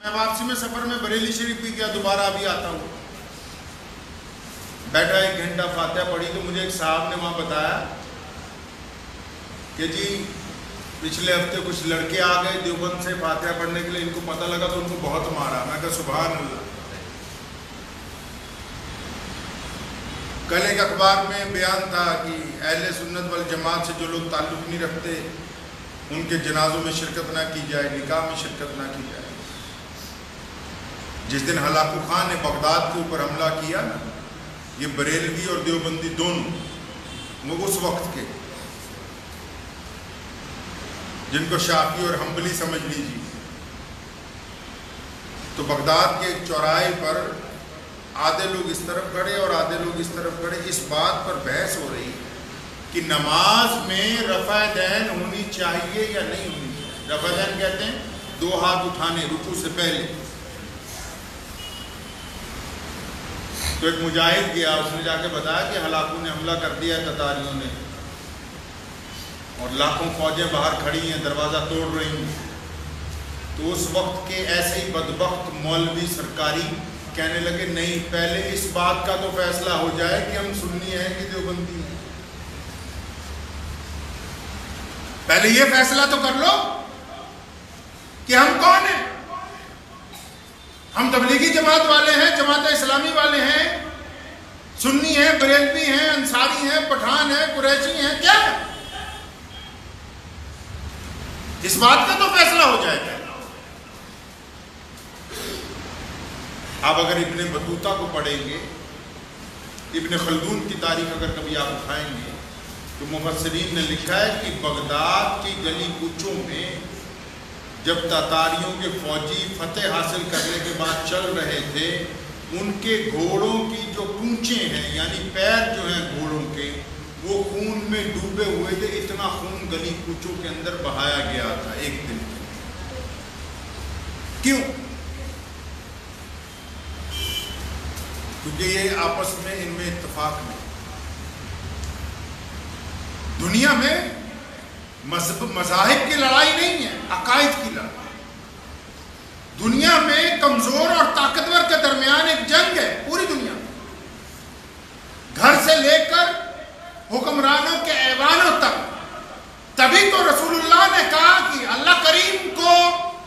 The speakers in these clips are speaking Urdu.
میں واپسی میں سفر میں بریلی شریف بھی گیا، دوبارہ ابھی آتا ہوں، بیٹھا 1 گھنٹہ فاتحہ پڑھی تو مجھے ایک صاحب نے وہاں بتایا کہ جی پچھلے ہفتے کچھ لڑکے آ گئے دیوبند سے فاتحہ پڑھنے کے لیے، ان کو پتہ لگا تو ان کو بہت مارا۔ میں کہا سبحان اللہ۔ کل ایک اخبار میں بیان تھا کہ اہل سنت والجماعت سے جو لوگ تعلق نہیں رکھتے ان کے جنازوں میں شرکت نہ کی جائے، نکاح میں شرکت نہ کی جائے۔ جس دن ہلاکو خان نے بغداد کے اوپر حملہ کیا نا، یہ بریلوی اور دیوبندی دونوں وہ اس وقت کے جن کو شافعی اور حنبلی سمجھ لیجیے، تو بغداد کے ایک چوراہے پر آدھے لوگ اس طرف کھڑے اور آدھے لوگ اس طرف کھڑے، اس بات پر بحث ہو رہی کہ نماز میں رفع دین ہونی چاہیے یا نہیں ہونی چاہیے۔ رفع دین کہتے ہیں 2 ہاتھ اٹھانے رکوع سے پہلے۔ تو ایک مجاہد گیا، اس نے جا کے بتایا کہ ہلاکو نے حملہ کر دیا ہے تتاریوں نے، اور لاکھوں فوجیں باہر کھڑی ہیں، دروازہ توڑ رہی ہیں۔ تو اس وقت کے ایسے ہی بدبخت مولوی سرکاری کہنے لگے نہیں، پہلے اس بات کا تو فیصلہ ہو جائے کہ ہم سنی ہیں کہ دیوبندی ہیں، پہلے یہ فیصلہ تو کر لو کہ ہم کون ہیں۔ ہم تبلیغی جماعت والے ہیں، جماعت اسلامی والے ہیں، سنی ہیں، بریلوی ہیں، انصاری ہیں، پٹھان ہیں، قریشی ہیں، کیا ہے؟ اس بات کا تو فیصلہ ہو جائے گا۔ آپ اگر ابن بطوطہ کو پڑھیں گے، ابن خلدون کی تاریخ اگر کبھی آپ اٹھائیں گے تو مفسرین نے لکھا ہے کہ بغداد کی گلی کوچوں میں جب تاتاریوں کے فوجی فتح حاصل کرنے کے بعد چل رہے تھے، ان کے گھوڑوں کی جو پونچیں ہیں یعنی پیر جو ہیں گھوڑوں کے، وہ خون میں ڈوبے ہوئے تھے۔ اتنا خون گلی کوچوں کے اندر بہایا گیا تھا ایک دن۔ کیوں؟ کیونکہ یہ آپس میں ان میں اتفاق نہیں۔ دنیا میں مذاہب کی لڑائی نہیں ہے، عقائد کی لڑائی۔ دنیا میں کمزور اور طاقتور کے درمیان ایک جنگ ہے، پوری دنیا میں، گھر سے لے کر حکمرانوں کے ایوانوں تک۔ تبھی تو رسول اللہ نے کہا کہ اللہ کریم کو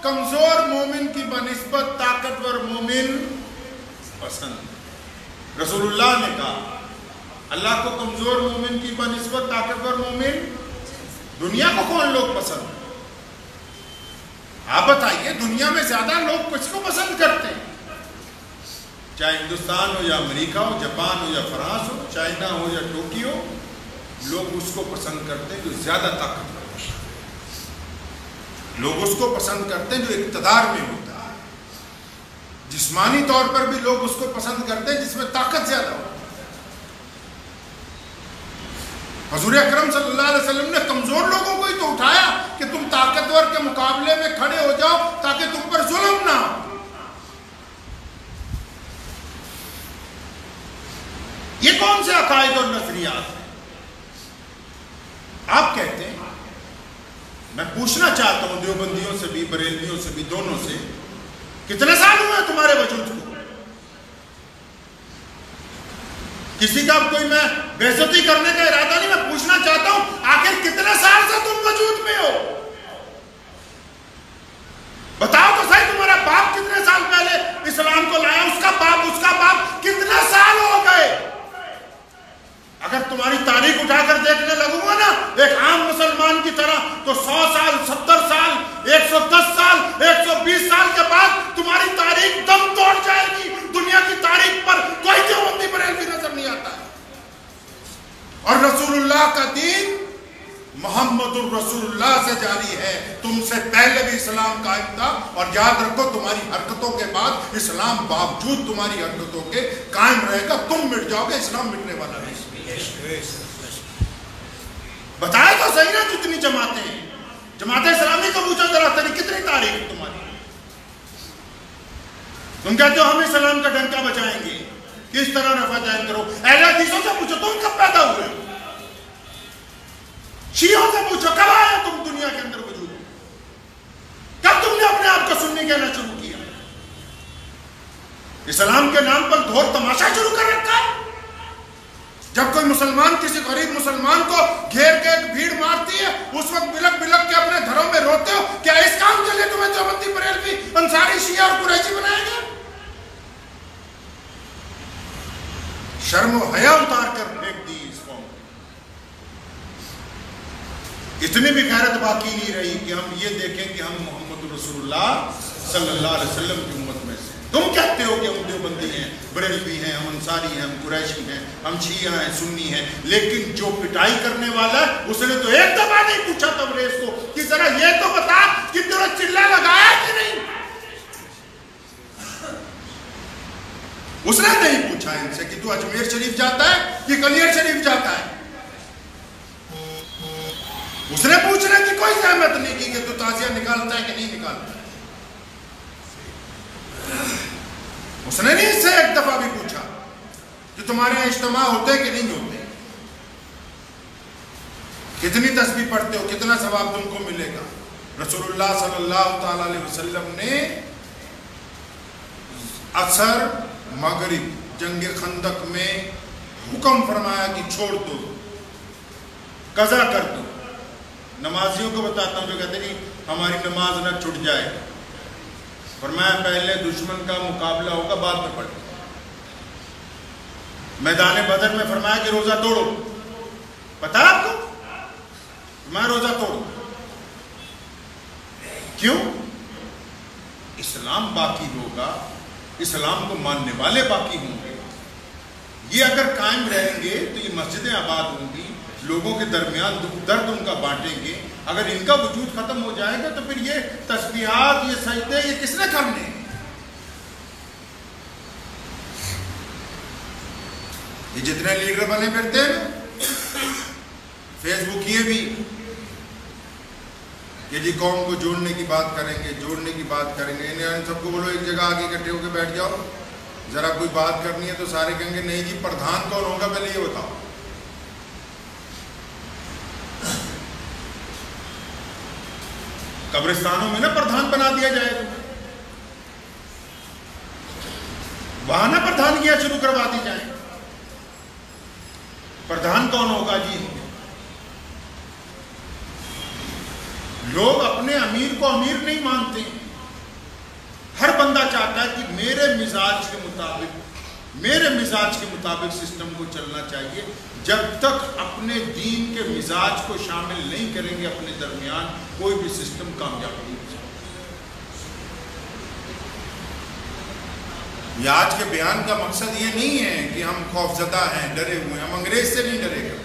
کمزور مومن کی بنسبت طاقتور مومن پسند۔ رسول اللہ نے کہا اللہ کو کمزور مومن کی بنسبت طاقتور مومن۔ دنیا کو کون لوگ پسند؟ آپ بتائیے، دنیا میں زیادہ لوگ کس کو پسند کرتے ہیں؟ چاہے ہندوستان ہو یا امریکہ ہو، جاپان ہو یا فرانس ہو، چائنا ہو یا ٹوکیو، لوگ اس کو پسند کرتے ہیں جو زیادہ طاقتور ہے۔ لوگ اس کو پسند کرتے ہیں جو اقتدار میں ہوتا ہے۔ جسمانی طور پر بھی لوگ اس کو پسند کرتے ہیں جس میں طاقت زیادہ ہو۔ حضور اکرم صلی اللہ علیہ وسلم نے کمزور لوگوں کو ہی تو اٹھایا کہ تم طاقتور کے مقابلے میں کھڑے ہو جاؤ تاکہ تم پر ظلم نہ ہو۔ یہ کون سے عقائد اور نظریات ہیں؟ آپ کہتے ہیں، میں پوچھنا چاہتا ہوں دیوبندیوں سے بھی، بریلویوں سے بھی، دونوں سے، کتنے سال ہوئے تمہارے وجود کو؟ کسی کا کوئی میں بے عزتی کرنے کا ارادہ نہیں، میں پوچھنا چاہتا ہوں آخر کتنے سال سے تم وجود میں ہو؟ بتاؤ تو صحیح، تمہارا باپ کتنے سال پہلے اسلام کو لایا، اس کا باپ کتنے سال ہو گئے؟ اگر تمہاری تاریخ اٹھا کر دیکھنے لگوں گا نا ایک عام مسلمان کی طرح، تو 100 سال، 70 سال، 110 سال، 120 سال کے بعد تمہاری تاریخ دم توڑ جائے گی۔ دنیا کی تاریخ پر کوئی دیوبندی بریلوی نظر نہیں آتا ہے۔ اور رسول اللہ کا دین محمد الرسول اللہ سے جاری ہے، تم سے پہلے بھی اسلام قائم تھا، اور یاد رکھو تمہاری حرکتوں کے بعد اسلام باوجود تمہاری حرکتوں کے قائم رہے گا۔ تم مٹ جاؤ گے، اسلام مٹنے والا نہیں۔ بتائے تو صحیح نا جتنی جماعتیں ہیں، جماعت اسلامی کو پوچھو ذرا کتنی تاریخ ہے تمہاری؟ تم کہتے ہو ہم اسلام کا ڈنکا بچائیں گے، کس طرح رفع دین کرو؟ اہل حدیثوں سے پوچھو تم کب پیدا ہوئے؟ شیعوں سے پوچھو کب آئے تم دنیا کے اندر وجود؟ کب تم نے اپنے آپ کو سنی کہنا شروع کیا؟ اسلام کے نام پر دھول تماشا شروع کر رکھا ہے. جب کوئی مسلمان کسی غریب مسلمان کو گھیر کے ایک بھیڑ مارتی ہے اس وقت بلک بلک کے اپنے گھروں میں روتے ہو. کیا اس کام کے لیے تمہیں دیوبندی بریلوی انصاری شیعہ اور قریشی بنایا گیا؟ شرم و حیا اتار کر پھینک دی اس قوم. اتنی بھی غیرت باقی نہیں رہی کہ ہم یہ دیکھیں کہ ہم محمد رسول اللہ صلی اللہ علیہ وسلم کی امت میں سے. تم کہتے ہو کہ ہم دیوبندی ہیں، بریلوی ہیں، ہم انصاری ہیں، ہم قریشی ہیں، ہم شیعہ ہیں، سنی ہیں، لیکن جو پٹائی کرنے والا ہے اس نے تو ایک دفعہ نہیں پوچھا تبریز کو کہ ذرا یہ تو بتا کہ تیرا چلہ لگایا کہ نہیں. اس نے نہیں پوچھا ان سے کہ تو اجمیر شریف جاتا ہے کہ کلیر شریف جاتا ہے. اس نے پوچھنے کی کوئی زحمت نہیں کی کہ تو تازیہ نکالتا ہے کہ نہیں نکالتا ہے. اس نے نہیں اس سے ایک دفعہ بھی پوچھا کہ تمہارے اجتماع ہوتے کہ نہیں ہوتے، کتنی تسبیح پڑھتے ہو، کتنا ثواب تم کو ملے گا. رسول اللہ صلی اللہ تعالی علیہ وسلم نے عصر مغرب جنگ خندق میں حکم فرمایا کہ چھوڑ دو، قضا کر دو. نمازیوں کو بتاتا ہوں جو کہتے ہیں کہ ہماری نماز نہ چھٹ جائے، فرمایا پہلے دشمن کا مقابلہ ہوگا بعد میں پڑھیں. میدان بدر میں فرمایا کہ روزہ توڑو. پتا آپ کو میں روزہ توڑوں کیوں؟ اسلام باقی ہوگا، اسلام کو ماننے والے باقی ہوں گے. یہ اگر قائم رہیں گے تو یہ مسجدیں آباد ہوں گی، لوگوں کے درمیان دکھ درد ان کا بانٹیں گے. اگر ان کا وجود ختم ہو جائے گا تو پھر یہ تسبیحات، یہ سجدے، یہ کس نے کرنے؟ یہ جتنے لیڈر بنے پھرتے ہیں فیس بک یہ بھی کہ جی قوم کو جوڑنے کی بات کریں گے، جوڑنے کی بات کریں گے. ان سب کو بولو ایک جگہ آگے اکٹھے ہو کے بیٹھ جاؤ، ذرا کوئی بات کرنی ہے تو سارے کہیں گے نہیں جی پردھان کون ہوگا پہلے یہ بتاؤ. قبرستانوں میں نا پردھان بنا دیا جائے گا، وہاں نا پردھانیاں شروع کروا دی جائیں. پردھان کون ہوگا جی؟ لوگ اپنے امیر کو امیر نہیں مانتے. ہر بندہ چاہتا ہے کہ میرے مزاج کے مطابق سسٹم کو چلنا چاہیے. جب تک اپنے دین کے مزاج کو شامل نہیں کریں گے اپنے درمیان کوئی بھی سسٹم کامیاب نہیں ہو سکتا. یہ آج کے بیان کا مقصد یہ نہیں ہے کہ ہم خوفزدہ ہیں، ڈرے ہوئے ہیں. ہم انگریز سے نہیں ڈرے گا.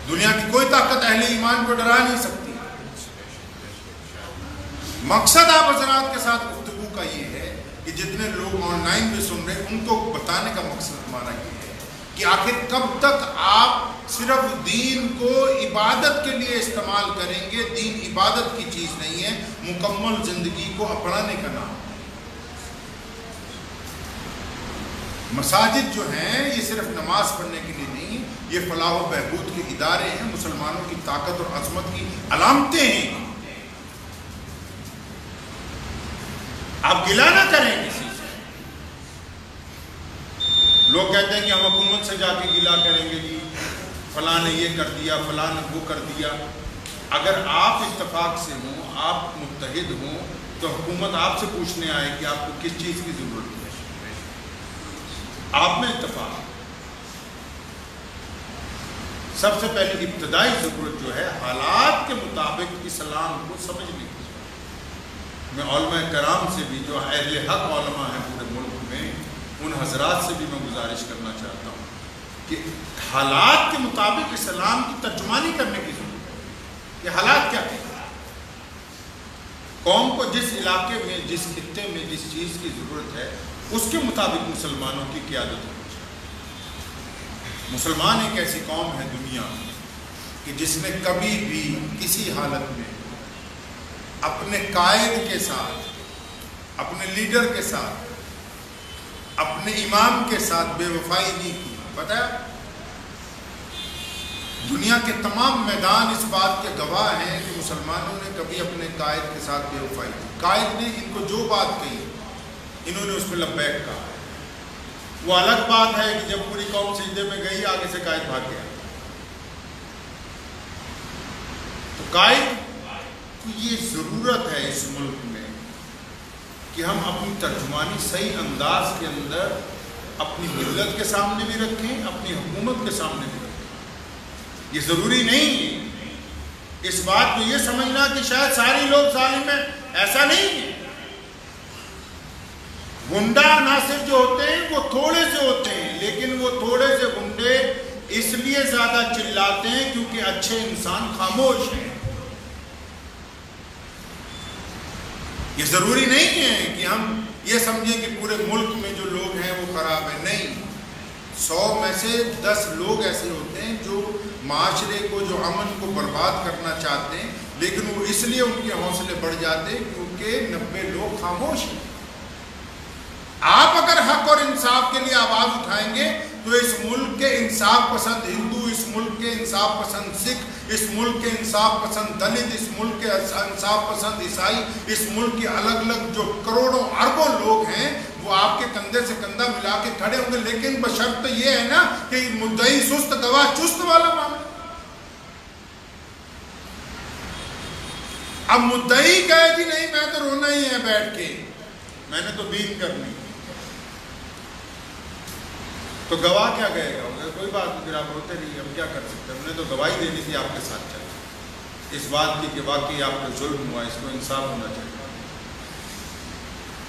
دنیا کی کوئی طاقت اہل ایمان کو ڈرا نہیں سکتی. مقصد آپ حضرات کے ساتھ گفتگو کا یہ ہے کہ جتنے لوگ آن لائن بھی سن رہے ہیں ان کو بتانے کا مقصد ہمارا یہ ہے کہ آخر کب تک آپ صرف دین کو عبادت کے لیے استعمال کریں گے. دین عبادت کی چیز نہیں ہے، مکمل زندگی کو اپنانے کا نام. مساجد جو ہیں یہ صرف نماز پڑھنے کے لیے نہیں، یہ فلاح و بہبود کے ادارے ہیں، مسلمانوں کی طاقت اور عظمت کی علامتیں ہیں. آپ گلہ نہ کریں کسی سے. لوگ کہتے ہیں کہ ہم حکومت سے جا کے گلہ کریں گے جی فلاں نے یہ کر دیا، فلاں نے وہ کر دیا. اگر آپ اتفاق سے ہوں، آپ متحد ہوں تو حکومت آپ سے پوچھنے آئے کہ آپ کو کس چیز کی ضرورت ہے. آپ میں اتفاق. سب سے پہلی ابتدائی ضرورت جو ہے حالات کے مطابق اسلام کو سمجھنے کی. میں علماء کرام سے بھی جو اہل حق علماء ہیں پورے ملک میں ان حضرات سے بھی میں گزارش کرنا چاہتا ہوں کہ حالات کے مطابق اسلام کی ترجمانی کرنے کی ضرورت ہے. یہ حالات کیا کہتے ہیں؟ قوم کو جس علاقے میں، جس خطے میں جس چیز کی ضرورت ہے اس کے مطابق مسلمانوں کی قیادت ہونی چاہیے. مسلمان ایک ایسی قوم ہے دنیا میں کہ جس نے کبھی بھی کسی حالت میں اپنے قائد کے ساتھ، اپنے لیڈر کے ساتھ، اپنے امام کے ساتھ بے وفائی نہیں کی. پتہ ہے دنیا کے تمام میدان اس بات کے گواہ ہیں کہ مسلمانوں نے کبھی اپنے قائد کے ساتھ بے وفائی کی. قائد نے ان کو جو بات کہی انہوں نے اس پہ لبیک کہا. وہ الگ بات ہے کہ جب پوری قوم سجدے میں گئی آگے سے قائد بھاگ گیا. تو قائد کو یہ ضرورت ہے اس ملک میں کہ ہم اپنی ترجمانی صحیح انداز کے اندر اپنی ملت کے سامنے بھی رکھیں، اپنی حکومت کے سامنے بھی رکھیں. یہ ضروری نہیں ہے اس بات کو یہ سمجھنا کہ شاید سارے لوگ ظالم ہیں، ایسا نہیں ہے. گنڈا عناصر جو ہوتے ہیں وہ تھوڑے سے ہوتے ہیں، لیکن وہ تھوڑے سے گنڈے اس لیے زیادہ چلاتے ہیں کیونکہ اچھے انسان خاموش ہیں. یہ ضروری نہیں ہے کہ ہم یہ سمجھیں کہ پورے ملک میں جو لوگ ہیں وہ خراب ہیں. نہیں، 100 میں سے 10 لوگ ایسے ہوتے ہیں جو معاشرے کو، جو امن کو برباد کرنا چاہتے ہیں، لیکن وہ اس لیے ان کے حوصلے بڑھ جاتے ہیں کیونکہ 90 لوگ خاموش ہیں. آپ اگر حق اور انصاف کے لیے آواز اٹھائیں گے تو اس ملک کے انصاف پسند ہندو، اس ملک کے انصاف پسند سکھ، اس ملک کے انصاف پسند دلت، اس ملک کے انصاف پسند عیسائی، اس ملک کے الگ الگ جو کروڑوں اربوں لوگ ہیں وہ آپ کے کندھے سے کندھا ملا کے کھڑے ہوں گے. لیکن بشرط یہ ہے نا کہ مدعی سست گواہ چست والا معاملہ. اب مدعی کہے جی نہیں میں تو رونا ہی ہے بیٹھ کے، میں نے تو بین کرنی، تو گواہ کیا کہے گا؟ کوئی بات نہیں، پھر آپ روتے رہیے، ہم کیا کر سکتے ہیں، ہم نے تو گواہی دینی تھی آپ کے ساتھ چل اس بات کی کہ واقعی آپ کو ظلم ہوا، اس کو انصاف ہونا چاہیے.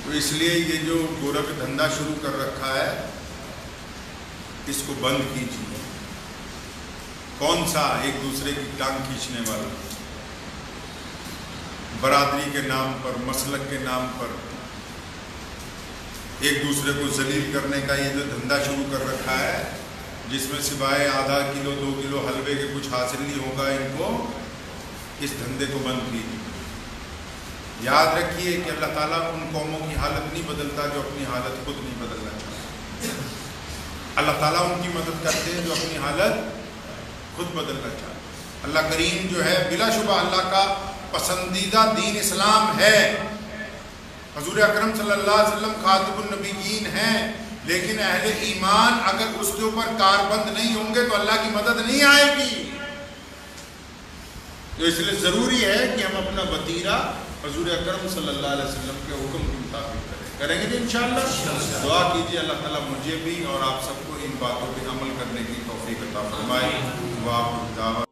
تو اس لیے یہ جو گورکھ دھندا شروع کر رکھا ہے اس کو بند کیجیے. کون سا ایک دوسرے کی ٹانگ کھینچنے والا، برادری کے نام پر، مسلک کے نام پر ایک دوسرے کو ذلیل کرنے کا یہ جو دھندا شروع کر رکھا ہے، جس میں سوائے آدھا کلو 2 کلو حلوے کے کچھ حاصل نہیں ہوگا، ان کو اس دھندے کو بند کیجیے. یاد رکھیے کہ اللہ تعالیٰ ان قوموں کی حالت نہیں بدلتا جو اپنی حالت خود نہیں بدلنا چاہتے. اللہ تعالیٰ ان کی مدد کرتے ہیں جو اپنی حالت خود بدلنا چاہتے. اللہ کریم جو ہے بلا شبہ اللہ کا پسندیدہ دین اسلام ہے. حضور اکرم صلی اللہ علیہ وسلم خاتم النبیین ہیں، لیکن اہل ایمان اگر اس کے اوپر کاربند نہیں ہوں گے تو اللہ کی مدد نہیں آئے گی. تو اس لیے ضروری ہے کہ ہم اپنا وتیرہ حضور اکرم صلی اللہ علیہ وسلم کے حکم کے مطابق کریں گے. انشاءاللہ دعا کیجیے اللہ تعالیٰ مجھے بھی اور آپ سب کو ان باتوں پہ عمل کرنے کی توفیق عطا فرمائے.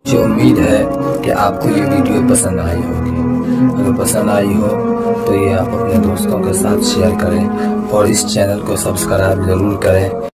مجھے امید ہے کہ آپ کو یہ ویڈیو پسند آئی ہوگی. اگر پسند آئی ہو تو یہ آپ اپنے دوستوں کے ساتھ شیئر کریں اور اس چینل کو سبسکرائب ضرور کریں.